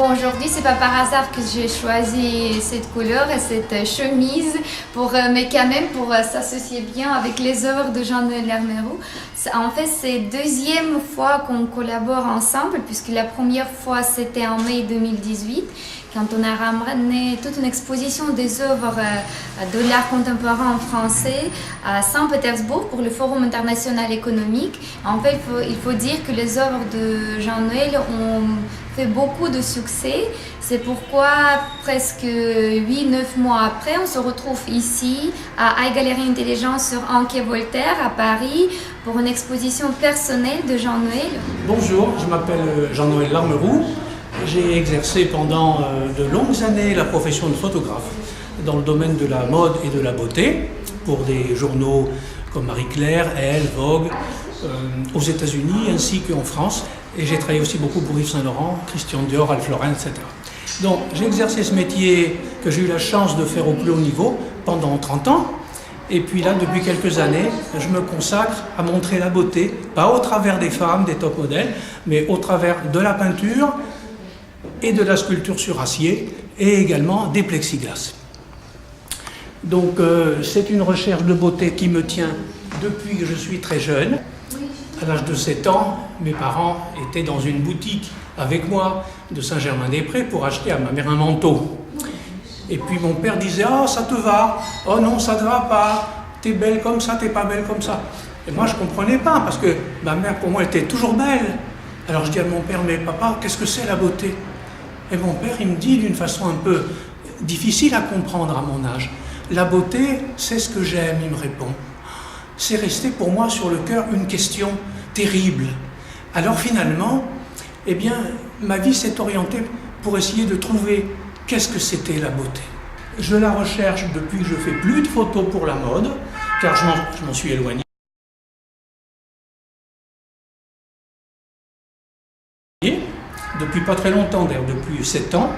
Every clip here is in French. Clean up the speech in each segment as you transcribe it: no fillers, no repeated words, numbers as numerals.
Bon, aujourd'hui, c'est pas par hasard que j'ai choisi cette couleur et cette chemise, mais quand même pour s'associer bien avec les œuvres de Jean-Noël Larmeroux. En fait, c'est la deuxième fois qu'on collabore ensemble, puisque la première fois, c'était en mai 2018, quand on a ramené toute une exposition des œuvres de l'art contemporain en français à Saint-Pétersbourg pour le Forum international économique. En fait, il faut dire que les œuvres de Jean-Noël ont fait beaucoup de succès. C'est pourquoi, presque 8-9 mois après, on se retrouve ici à High Galerie Intelligence sur Anquet Voltaire à Paris pour une exposition personnelle de Jean-Noël. Bonjour, je m'appelle Jean-Noël Larmeroux. J'ai exercé pendant de longues années la profession de photographe dans le domaine de la mode et de la beauté pour des journaux comme Marie-Claire, Elle, Vogue, aux États-Unis ainsi qu'en France. Et j'ai travaillé aussi beaucoup pour Yves Saint Laurent, Christian Dior, Ralph Lauren, etc. Donc j'ai exercé ce métier que j'ai eu la chance de faire au plus haut niveau pendant 30 ans. Et puis là, depuis quelques années, je me consacre à montrer la beauté, pas au travers des femmes, des top modèles, mais au travers de la peinture et de la sculpture sur acier, et également des plexiglas. Donc c'est une recherche de beauté qui me tient depuis que je suis très jeune. À l'âge de 7 ans, mes parents étaient dans une boutique avec moi de Saint-Germain-des-Prés pour acheter à ma mère un manteau. Et puis mon père disait « Oh, ça te va, oh non, ça ne te va pas, t'es belle comme ça, t'es pas belle comme ça ». Et moi je ne comprenais pas parce que ma mère pour moi était toujours belle. Alors je dis à mon père « Mais papa, qu'est-ce que c'est la beauté ?» Et mon père il me dit d'une façon un peu difficile à comprendre à mon âge « La beauté, c'est ce que j'aime », il me répond. C'est resté pour moi sur le cœur une question terrible. Alors finalement, eh bien, ma vie s'est orientée pour essayer de trouver qu'est-ce que c'était la beauté. Je la recherche depuis que je fais plus de photos pour la mode, car je m'en suis éloigné. Depuis pas très longtemps, d'ailleurs depuis 7 ans.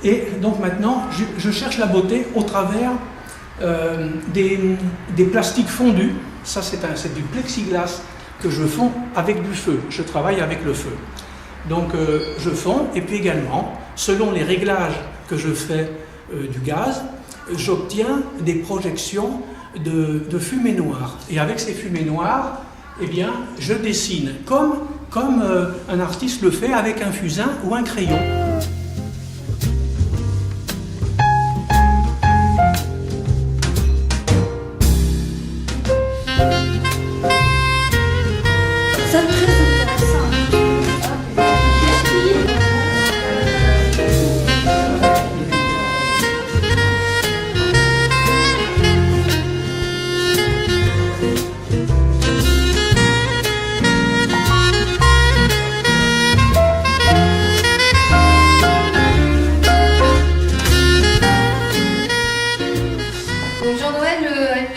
Et donc maintenant, je cherche la beauté au travers des plastiques fondus. Ça, c'est du plexiglas que je fonds avec du feu. Je travaille avec le feu. Donc, je fonds et puis également, selon les réglages que je fais du gaz, j'obtiens des projections de fumée noire. Et avec ces fumées noires, eh bien, je dessine comme un artiste le fait avec un fusain ou un crayon.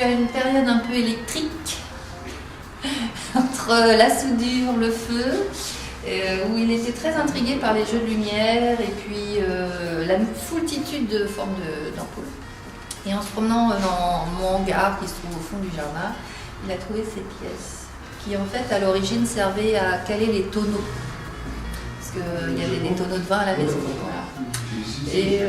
Une période un peu électrique entre la soudure, le feu, où il était très intrigué par les jeux de lumière et puis la foultitude de formes d'ampoules. Et en se promenant dans mon hangar qui se trouve au fond du jardin, il a trouvé ces pièces qui en fait à l'origine servaient à caler les tonneaux. Parce qu'il y avait des tonneaux de vin à la maison. Voilà. Et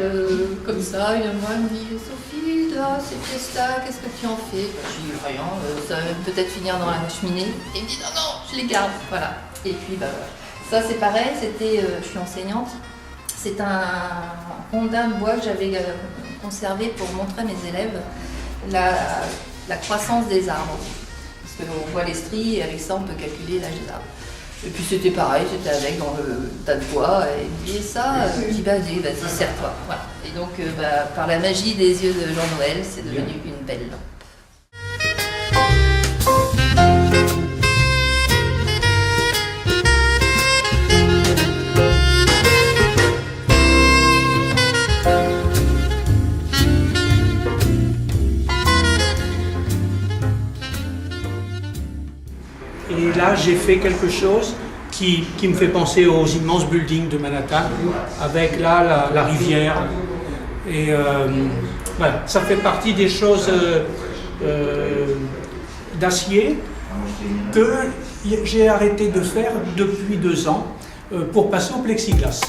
comme ça, une mois me dit « Sophie, ces pièces-là, qu'est-ce que tu en fais ?» Je dis « Rien, ça va peut-être finir dans la cheminée. » Et il me dit « Non, non, je les garde. » Voilà. Et puis, voilà. Ça, c'est pareil, je suis enseignante. C'est un rondin de bois que j'avais conservé pour montrer à mes élèves la croissance des arbres. Parce qu'on voit les stries et avec ça, on peut calculer l'âge des arbres. Et puis c'était pareil, j'étais avec dans le tas de bois et il me dit ça, je dis vas-y, serre-toi. Voilà. Et donc par la magie des yeux de Jean-Noël, c'est devenu une belle lampe. Et là, j'ai fait quelque chose qui me fait penser aux immenses buildings de Manhattan, avec là la rivière. Et voilà, ça fait partie des choses d'acier que j'ai arrêté de faire depuis 2 ans pour passer au plexiglas.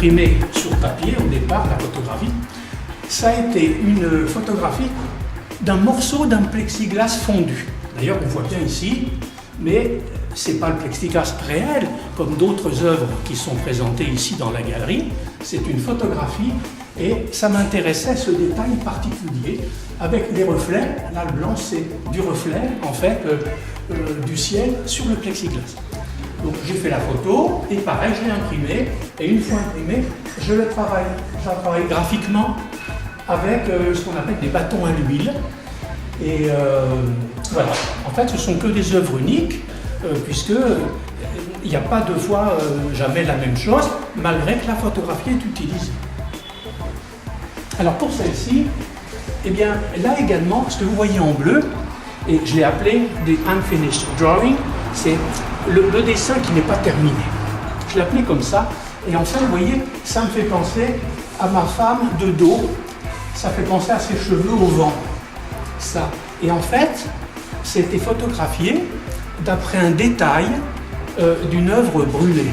imprimée sur papier au départ, la photographie, ça a été une photographie d'un morceau d'un plexiglas fondu. D'ailleurs, on voit bien ici, mais ce n'est pas le plexiglas réel, comme d'autres œuvres qui sont présentées ici dans la galerie. C'est une photographie et ça m'intéressait ce détail particulier avec les reflets. Là, le blanc, c'est du reflet, en fait, du ciel sur le plexiglas. Donc j'ai fait la photo et pareil, je l'ai imprimé. Et une fois imprimé, je la travaille graphiquement avec ce qu'on appelle des bâtons à l'huile. Et voilà, en fait ce sont que des œuvres uniques, puisque il n'y a pas deux fois jamais la même chose, malgré que la photographie est utilisée. Alors pour celle-ci, eh bien là également, ce que vous voyez en bleu, et je l'ai appelé des unfinished drawing, c'est le dessin qui n'est pas terminé. Je l'ai appelé comme ça, et en fait vous voyez, ça me fait penser à ma femme de dos, ça fait penser à ses cheveux au vent. Ça. Et en fait, c'était photographié d'après un détail d'une œuvre brûlée.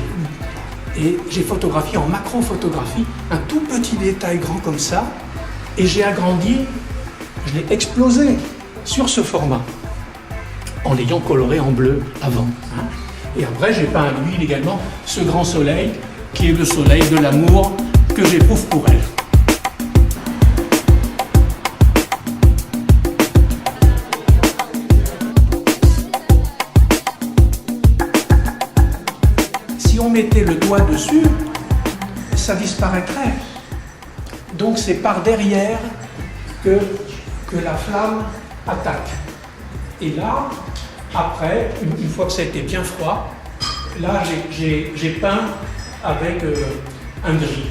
Et j'ai photographié en macro-photographie un tout petit détail grand comme ça, et j'ai agrandi, je l'ai explosé sur ce format, en l'ayant coloré en bleu avant. Hein. Et après, j'ai peint à l'huile également ce grand soleil, qui est le soleil de l'amour que j'éprouve pour elle. Si on mettait le doigt dessus, ça disparaîtrait. Donc c'est par derrière que la flamme attaque. Et là, après, une fois que ça a été bien froid, là j'ai peint avec un gris.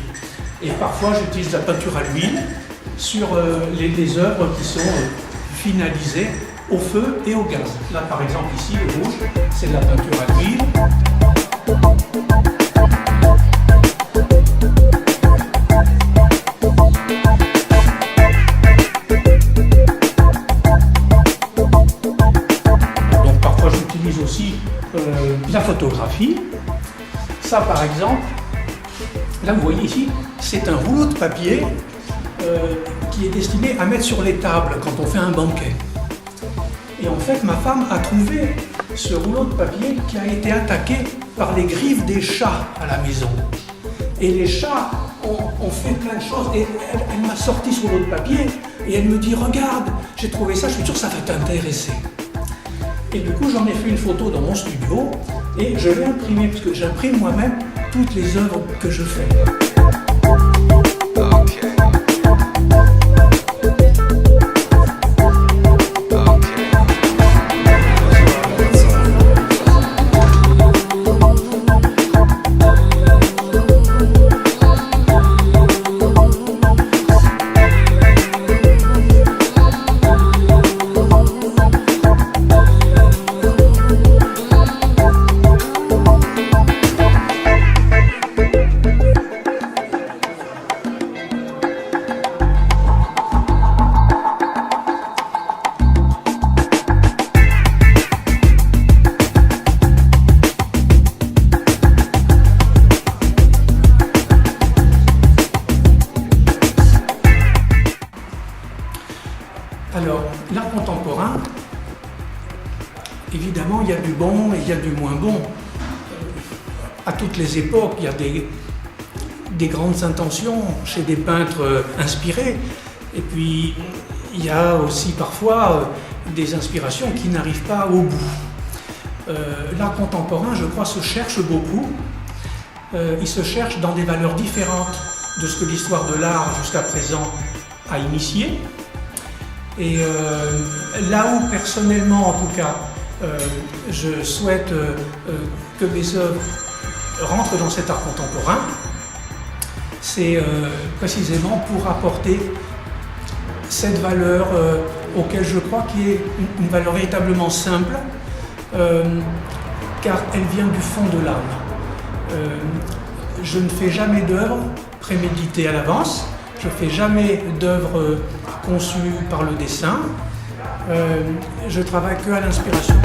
Et parfois j'utilise la peinture à l'huile sur les œuvres qui sont finalisées au feu et au gaz. Là par exemple ici, le rouge, c'est de la peinture à l'huile. Donc parfois j'utilise aussi la photographie. Ça par exemple, là vous voyez ici, c'est un rouleau de papier qui est destiné à mettre sur les tables quand on fait un banquet. Et en fait ma femme a trouvé ce rouleau de papier qui a été attaqué par les griffes des chats à la maison. Et les chats ont fait plein de choses. Et elle m'a sorti ce rouleau de papier et elle me dit « Regarde, j'ai trouvé ça, je suis sûr que ça va t'intéresser. » Et du coup, j'en ai fait une photo dans mon studio et je l'ai imprimée, parce que j'imprime moi-même toutes les œuvres que je fais. Alors, l'art contemporain, évidemment, il y a du bon et il y a du moins bon. À toutes les époques, il y a des grandes intentions chez des peintres inspirés. Et puis, il y a aussi parfois des inspirations qui n'arrivent pas au bout. L'art contemporain, je crois, se cherche beaucoup. Il se cherche dans des valeurs différentes de ce que l'histoire de l'art jusqu'à présent a initié. Et là où personnellement, en tout cas, je souhaite que mes œuvres rentrent dans cet art contemporain, c'est précisément pour apporter cette valeur auquel je crois qui est une valeur véritablement simple, car elle vient du fond de l'âme. Je ne fais jamais d'œuvre préméditée à l'avance. Je ne fais jamais d'œuvre conçue par le dessin. Je travaille que à l'inspiration.